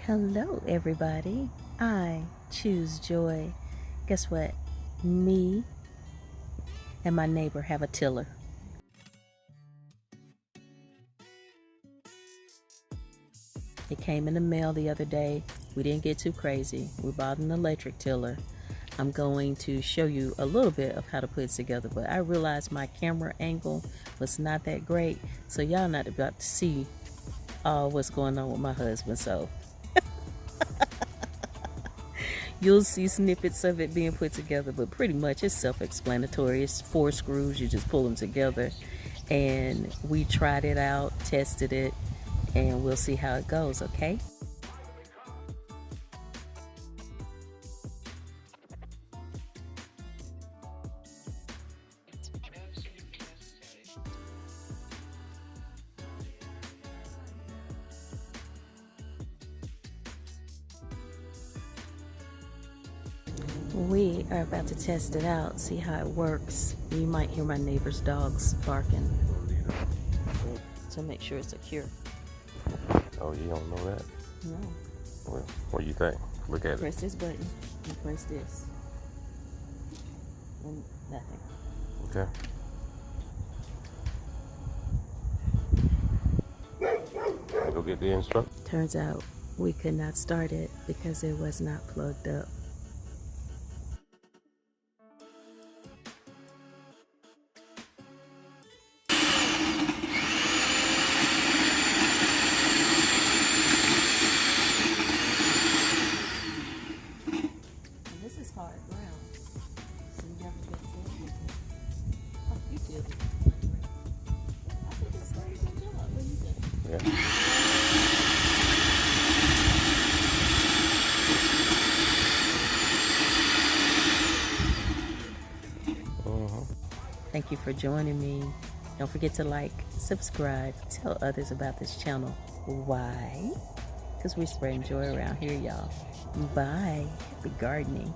Hello everybody, I choose joy. Guess what? Me and my neighbor have a tiller. It came in the mail the other day. We didn't get too crazy. We bought an electric tiller. I'm going to show you a little bit of how to put it together, but I realized my camera angle was not that great, so y'all not about to see all what's going on with my husband, so you'll see snippets of it being put together, but pretty much it's self-explanatory. It's 4 screws, you just pull them together, and we tried it out, tested it, and we'll see how it goes, okay? We are about to test it out, see how it works. You might hear my neighbor's dogs barking. So make sure it's secure. Oh, you don't know that? No. Well, what do you think? Look at Press this button and press this. And nothing. Okay. Go get the instructions. Turns out we could not start it because it was not plugged up. This is hard ground, so you never get to. Oh, you did it. I think it's a good job. What do you think? Yeah. Thank you for joining me. Don't forget to like, subscribe, tell others about this channel. Why? Because we're spreading joy around here, y'all. Bye. Happy gardening.